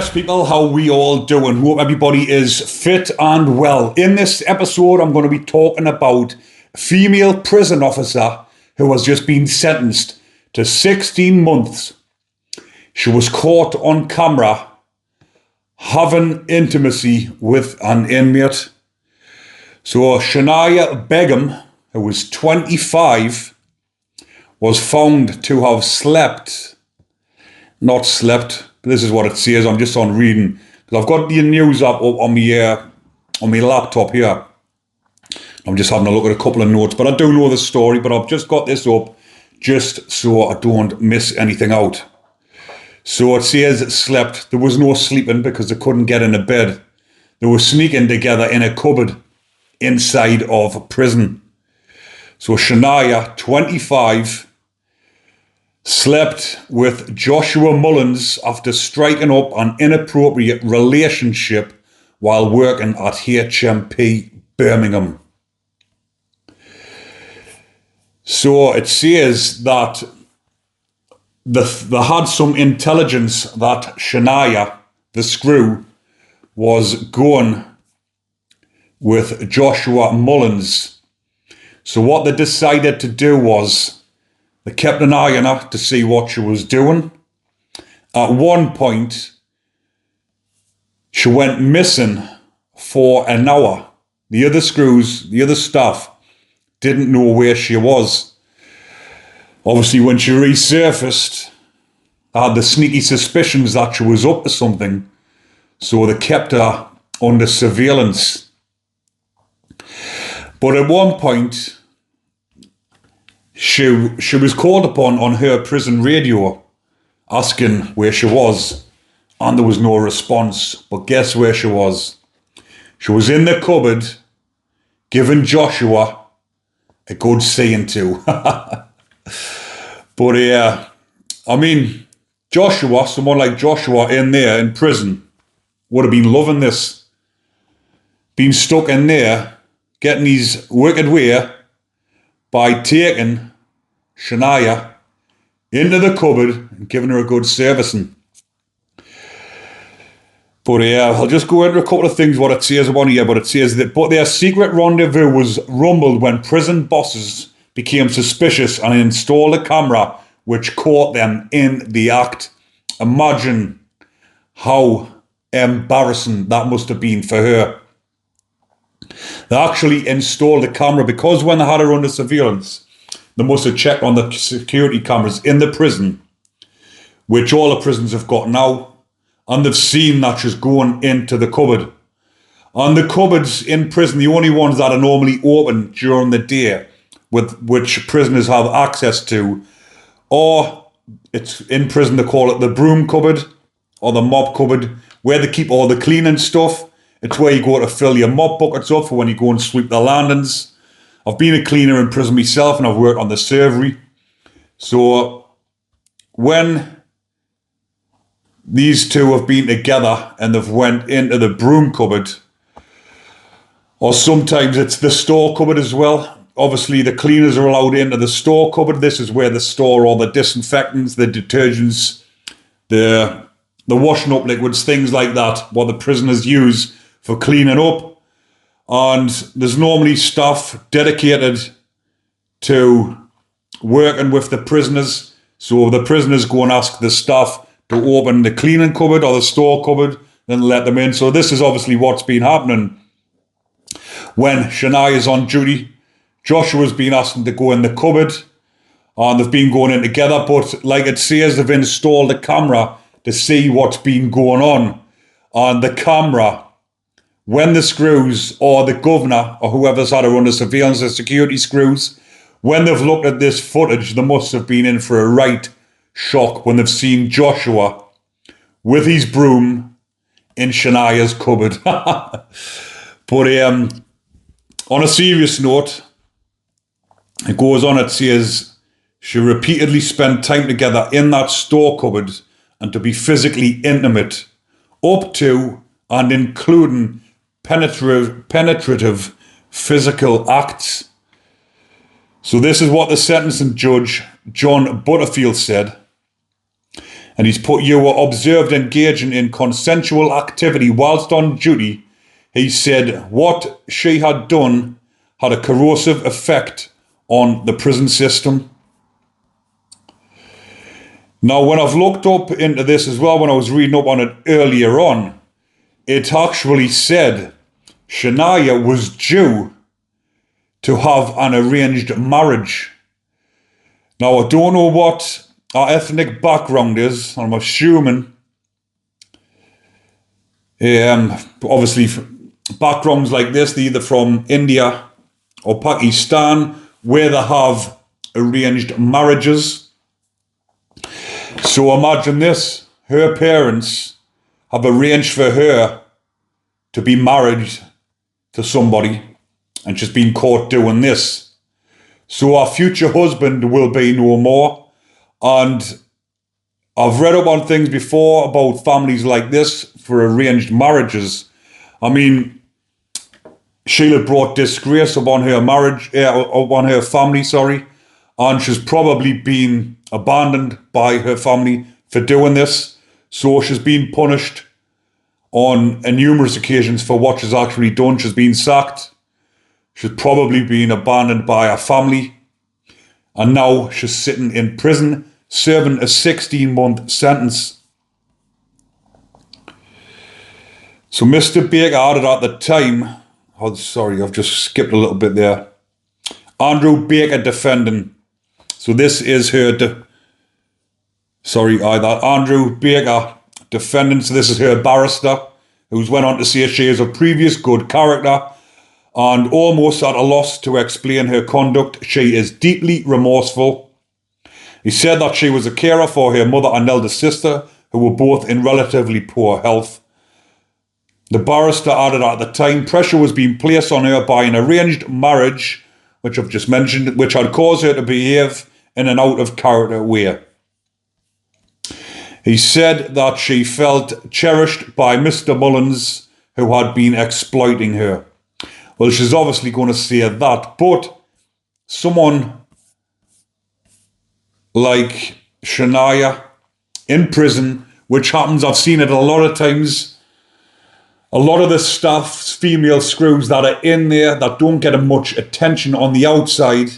Yes, people, how we all doing? Hope everybody is fit and well. In this episode, I'm going to be talking about a female prison officer who has just been sentenced to 16 months. She was caught on camera having intimacy with an inmate. So Shania Begum, who was 25, was found to have not slept. This is what it says. I'm just on reading because I've got the news up on my laptop here. I'm just having a look at a couple of notes, but I do know the story. But I've just got this up just so I don't miss anything out. So it says it slept. There was no sleeping because they couldn't get in a bed. They were sneaking together in a cupboard inside of prison. So Shania, 25. Slept with Joshua Mullins after striking up an inappropriate relationship while working at HMP Birmingham. So it says that they had some intelligence that Shania, the screw, was going with Joshua Mullins. So what they decided to do was they kept an eye on her to see what she was doing. At one point, she went missing for an hour. The other staff, didn't know where she was. Obviously, when she resurfaced, I had the sneaky suspicions that she was up to something, so they kept her under surveillance. But at one point, she was called upon on her prison radio asking where she was, and there was no response. But guess where she was? She was in the cupboard giving Joshua a good seeing to. But I mean, someone like Joshua in there in prison would have been loving this. Being stuck in there, getting his wicked way by taking Shania into the cupboard and giving her a good servicing. But I'll just go into a couple of things what it says about here. But it says that their secret rendezvous was rumbled when prison bosses became suspicious and installed a camera which caught them in the act. Imagine how embarrassing that must have been for her. They actually installed a camera because when they had her under surveillance, they must have checked on the security cameras in the prison, which all the prisons have got now, and they've seen that she's going into the cupboard. And the cupboards in prison, the only ones that are normally open during the day, with which prisoners have access to, or it's in prison they call it the broom cupboard or the mop cupboard, where they keep all the cleaning stuff. It's where you go to fill your mop buckets up for when you go and sweep the landings. I've been a cleaner in prison myself and I've worked on the servery. So when these two have been together and they've went into the broom cupboard, or sometimes it's the store cupboard as well. Obviously the cleaners are allowed into the store cupboard. This is where they store all the disinfectants, the detergents, the washing up liquids, things like that, what the prisoners use for cleaning up. And there's normally staff dedicated to working with the prisoners. So the prisoners go and ask the staff to open the cleaning cupboard or the store cupboard, then let them in. So this is obviously what's been happening. When Shania's on duty, Joshua's been asking to go in the cupboard, and they've been going in together. But like it says, they've installed a camera to see what's been going on. And the camera, when the screws or the governor or whoever's had her under surveillance, the security screws, when they've looked at this footage, they must have been in for a right shock when they've seen Joshua with his broom in Shania's cupboard. But on a serious note, it goes on, it says, she repeatedly spent time together in that store cupboard and to be physically intimate, up to and including penetrative physical acts. So this is what the sentencing judge, John Butterfield, said. And he's put, you were observed engaging in consensual activity whilst on duty. He said what she had done had a corrosive effect on the prison system. Now, when I've looked up into this as well, when I was reading up on it earlier on, it actually said Shania was due to have an arranged marriage. Now, I don't know what our ethnic background is. I'm assuming, obviously, backgrounds like this, they're either from India or Pakistan, where they have arranged marriages. So imagine this, her parents have arranged for her to be married to somebody, and she's been caught doing this. So our future husband will be no more. And I've read up on things before about families like this for arranged marriages. I mean, Sheila brought disgrace upon her marriage, upon her family, and she's probably been abandoned by her family for doing this. So she's been punished on numerous occasions for what she's actually done. She's been sacked. She's probably been abandoned by her family. And now she's sitting in prison, serving a 16-month sentence. So Mr. Baker added at the time, oh sorry, I've just skipped a little bit there. Andrew Baker defending. So this is her, Andrew Baker defendant. So this is her barrister, who's went on to say she is a previous good character and almost at a loss to explain her conduct. She is deeply remorseful. He said that she was a carer for her mother and elder sister, who were both in relatively poor health. The barrister added at the time, pressure was being placed on her by an arranged marriage, which I've just mentioned, which had caused her to behave in an out of character way. He said that she felt cherished by Mr. Mullins, who had been exploiting her. Well, she's obviously going to say that, but someone like Shania in prison, which happens, I've seen it a lot of times, a lot of the staff, female screws that are in there that don't get much attention on the outside,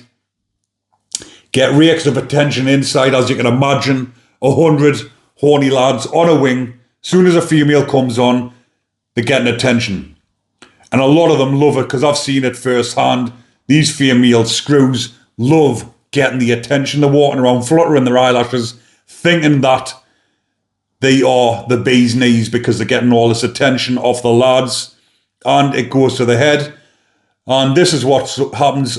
get rakes of attention inside, as you can imagine. 100 horny lads on a wing, soon as a female comes on, they're getting attention. And a lot of them love it, because I've seen it firsthand. These female screws love getting the attention. They're walking around fluttering their eyelashes, thinking that they are the bee's knees because they're getting all this attention off the lads, and it goes to the head. And this is what happens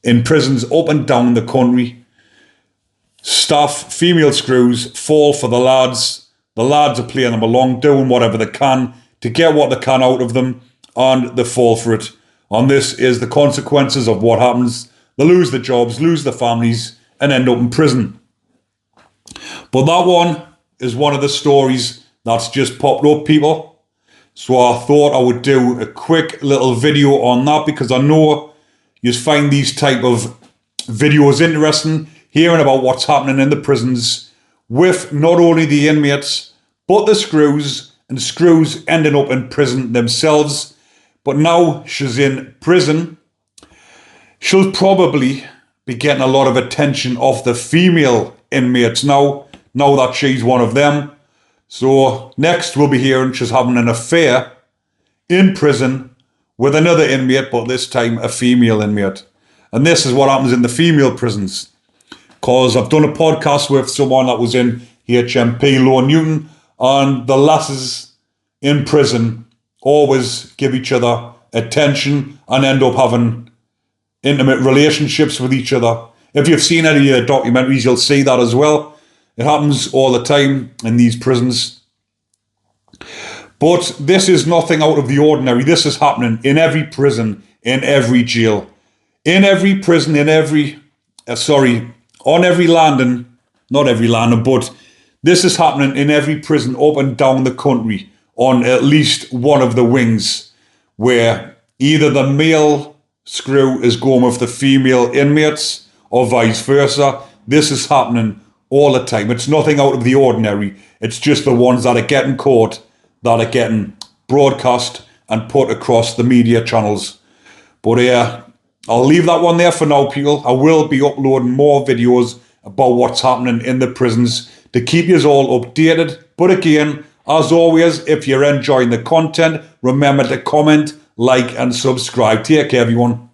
in prisons up and down the country. Staff, female screws, fall for the lads. The lads are playing them along, doing whatever they can to get what they can out of them, and they fall for it. And this is the consequences of what happens. They lose their jobs, lose their families, and end up in prison. But that one is one of the stories that's just popped up, people. So I thought I would do a quick little video on that, because I know you find these type of videos interesting, hearing about what's happening in the prisons with not only the inmates, but the screws, and screws ending up in prison themselves. But now she's in prison, she'll probably be getting a lot of attention off the female inmates now that she's one of them. So next we'll be hearing she's having an affair in prison with another inmate, but this time a female inmate. And this is what happens in the female prisons. Because I've done a podcast with someone that was in HMP Low Newton, and the lasses in prison always give each other attention and end up having intimate relationships with each other. If you've seen any of the documentaries, you'll see that as well. It happens all the time in these prisons. But this is nothing out of the ordinary. This is happening in every prison, in every jail, in every prison, on every landing, not every landing, but this is happening in every prison up and down the country on at least one of the wings, where either the male screw is going with the female inmates or vice versa. This is happening all the time. It's nothing out of the ordinary. It's just the ones that are getting caught, that are getting broadcast and put across the media channels. But I'll leave that one there for now, people. I will be uploading more videos about what's happening in the prisons to keep you all updated. But again, as always, if you're enjoying the content, remember to comment, like and subscribe. Take care, everyone.